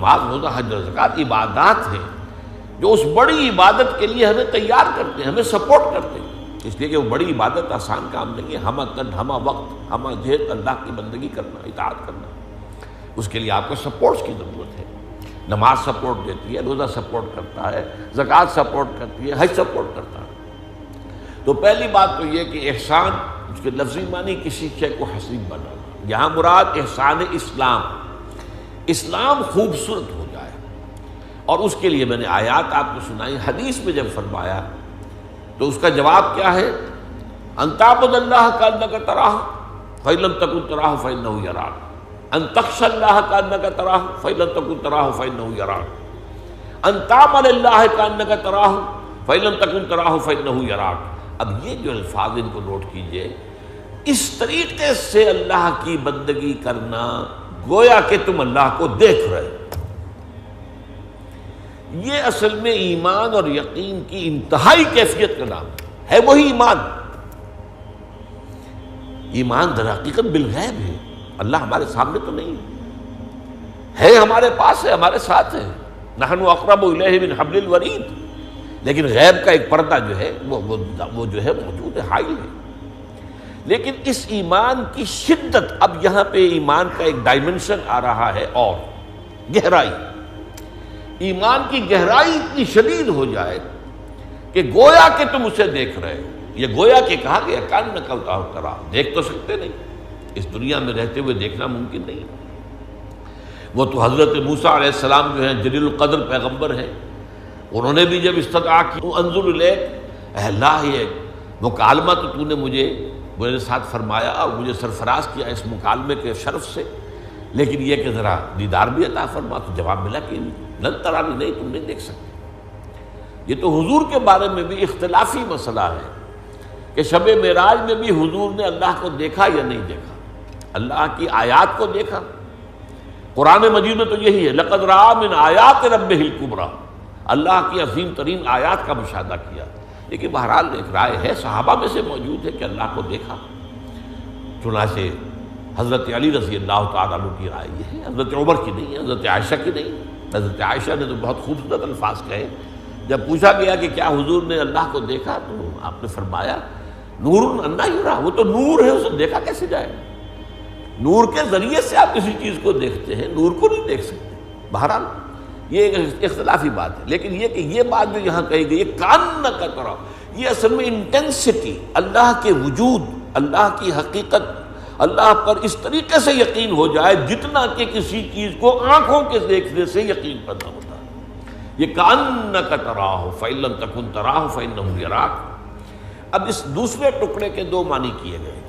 نماز، روزہ، حج اور زکوٰۃ عبادات ہیں جو اس بڑی عبادت کے لیے ہمیں تیار کرتے ہیں، ہمیں سپورٹ کرتے ہیں، اس لیے کہ وہ بڑی عبادت آسان کام نہیں ہے۔ ہمہ تن، ہمہ وقت، ہمہ جہد اللہ کی بندگی کرنا، اطاعت کرنا، اس کے لیے آپ کو سپورٹس کی ضرورت ہے۔ نماز سپورٹ دیتی ہے، روزہ سپورٹ کرتا ہے، زکوٰۃ سپورٹ کرتی ہے، حج سپورٹ کرتا ہے۔ تو پہلی بات تو یہ کہ احسان، اس کے لفظی معنی کسی شے کو حسین بنانا، یہاں مراد احسان اسلام، اسلام خوبصورت ہو جائے، اور اس کے لیے میں نے آیات آپ کو سنائی۔ حدیث میں جب فرمایا تو اس کا جواب کیا ہے؟ ان تعبد اللہ کانک تراہ فإن لم تکن تراہ فإنہ یراک، ان تخشى اللہ کانک تراہ فإن لم تکن تراہ فإنہ یراک، ان تعمل اللہ کانک تراہ فإن لم تکن تراہ فإنہ یراک۔ اب یہ جو الفاظ ان کو نوٹ کیجئے، اس طریقے سے اللہ کی بندگی کرنا گویا کہ تم اللہ کو دیکھ رہے ہو، یہ اصل میں ایمان اور یقین کی انتہائی کیفیت کا نام ہے۔ وہی ایمان، ایمان در حقیقت بالغیب ہے، اللہ ہمارے سامنے تو نہیں ہے، ہمارے پاس ہے، ہمارے ساتھ ہے، نحن اقرب الیہ من حبل الورید، لیکن غیب کا ایک پردہ جو ہے وہ جو ہے موجود ہے، حائل ہے۔ لیکن اس ایمان کی شدت، اب یہاں پہ ایمان کا ایک ڈائمنشن آ رہا ہے، اور گہرائی، ایمان کی گہرائی اتنی شدید ہو جائے کہ گویا کہ تم اسے دیکھ رہے ہو۔ یہ گویا کہ کہا گیا کان نقل ترا، دیکھ تو سکتے نہیں، اس دنیا میں رہتے ہوئے دیکھنا ممکن نہیں۔ وہ تو حضرت موسیٰ علیہ السلام جو ہیں جلیل القدر پیغمبر ہیں، انہوں نے بھی جب استدعا کی انظر الیک، اے اللہ یہ مکالمہ تو نے مجھے میرے ساتھ فرمایا اور مجھے سرفراز کیا اس مکالمے کے شرف سے، لیکن یہ کہ ذرا دیدار بھی عطا فرما، تو جواب ملا کہ لن ترانی، نہیں تم نہیں دیکھ سکتے۔ یہ تو حضور کے بارے میں بھی اختلافی مسئلہ ہے کہ شب معراج میں بھی حضور نے اللہ کو دیکھا یا نہیں دیکھا، اللہ کی آیات کو دیکھا۔ قرآن مجید میں تو یہی ہے، لقد رأى من آیات ربہ الکبریٰ، اللہ کی عظیم ترین آیات کا مشاہدہ کیا۔ لیکن بہرحال ایک رائے ہے، صحابہ میں سے موجود ہے کہ اللہ کو دیکھا، چنانچہ حضرت علی رضی اللہ تعالیٰ عنہ کی رائے یہ ہے، حضرت عمر کی نہیں، حضرت عائشہ کی نہیں۔ حضرت عائشہ نے تو بہت خوبصورت الفاظ کہے، جب پوچھا گیا کہ کیا حضور نے اللہ کو دیکھا تو آپ نے فرمایا نور انا یرا، وہ تو نور ہے، اسے دیکھا کیسے جائے؟ نور کے ذریعے سے آپ کسی چیز کو دیکھتے ہیں، نور کو نہیں دیکھ سکتے۔ بہرحال یہ ایک اختلافی بات ہے، لیکن یہ کہ یہ بات جو یہاں کہی گئی ہے کان کا طرح، یہ اصل میں انٹینسٹی، اللہ کے وجود، اللہ کی حقیقت، اللہ پر اس طریقے سے یقین ہو جائے جتنا کہ کسی چیز کو آنکھوں کے دیکھنے سے یقین پیدا ہوتا ہے۔ یہ کأنک تراہ فإن لم تکن تراہ فإنہ یراک۔ اب اس دوسرے ٹکڑے کے دو معنی کیے گئے،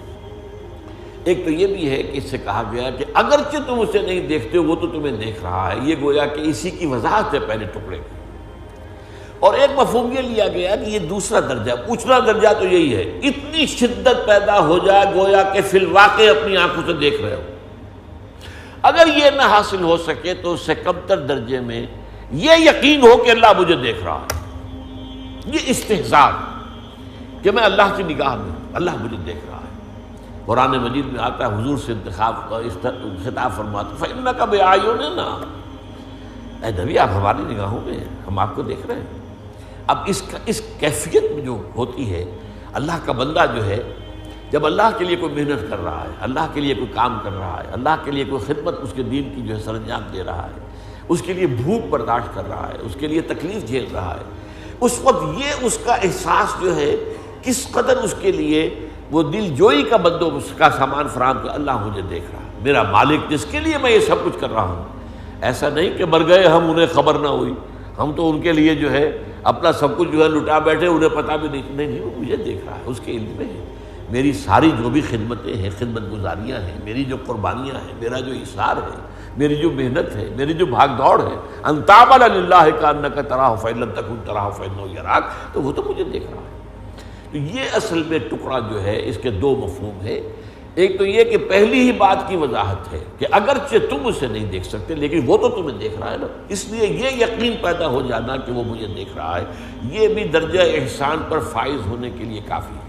ایک تو یہ بھی ہے کہ اس سے کہا گیا کہ اگرچہ تم اسے نہیں دیکھتے وہ تو تمہیں دیکھ رہا ہے، یہ گویا کہ اسی کی وضاحت ہے پہلے ٹکڑے کی۔ اور ایک مفہوم یہ لیا گیا کہ یہ دوسرا درجہ، پوچھنا درجہ تو یہی ہے، اتنی شدت پیدا ہو جائے گویا کہ فی الواقع اپنی آنکھوں سے دیکھ رہے ہو۔ اگر یہ نہ حاصل ہو سکے تو اس سے کم تر درجے میں یہ یقین ہو کہ اللہ مجھے دیکھ رہا ہے، یہ استحضار کہ میں اللہ کی نگاہ میں ہوں، اللہ مجھے دیکھ رہا ہے۔ قرآن مجید میں آتا ہے حضور سے خطاب فرماتا فإنک بأعیوننا، اے نبی آپ ہماری نگاہوں میں ہیں، ہم آپ کو دیکھ رہے ہیں۔ اب اس کیفیت میں جو ہوتی ہے، اللہ کا بندہ جو ہے جب اللہ کے لیے کوئی محنت کر رہا ہے، اللہ کے لیے کوئی کام کر رہا ہے، اللہ کے لیے کوئی خدمت اس کے دین کی جو ہے سر انجام دے رہا ہے، اس کے لیے بھوک برداشت کر رہا ہے، اس کے لیے تکلیف جھیل رہا ہے، اس وقت یہ اس کا احساس جو ہے کس قدر اس کے لیے وہ دل جوئی کا بندوبست کا سامان فراہم کر، اللہ مجھے دیکھ رہا ہے، میرا مالک جس کے لیے میں یہ سب کچھ کر رہا ہوں۔ ایسا نہیں کہ مر گئے ہم، انہیں خبر نہ ہوئی، ہم تو ان کے لیے جو ہے اپنا سب کچھ جو ہے لٹا بیٹھے، انہیں پتہ بھی نہیں، وہ مجھے دیکھ رہا ہے، اس کے علم میں ہے۔ میری ساری جو بھی خدمتیں ہیں، خدمت گزاریاں ہیں، میری جو قربانیاں ہیں، میرا جو اصرار ہے، میری جو محنت ہے، میری جو بھاگ دوڑ ہے، ان تعمل للہ کانک تراہ فإن لم تکن تراہ فإنہ یراک، تو وہ تو مجھے دیکھ رہا ہے۔ تو یہ اصل میں ٹکڑا جو ہے اس کے دو مفہوم ہے، ایک تو یہ کہ پہلی ہی بات کی وضاحت ہے کہ اگرچہ تم اسے نہیں دیکھ سکتے لیکن وہ تو تمہیں دیکھ رہا ہے نا، اس لیے یہ یقین پیدا ہو جانا کہ وہ مجھے دیکھ رہا ہے، یہ بھی درجہ احسان پر فائز ہونے کے لیے کافی ہے۔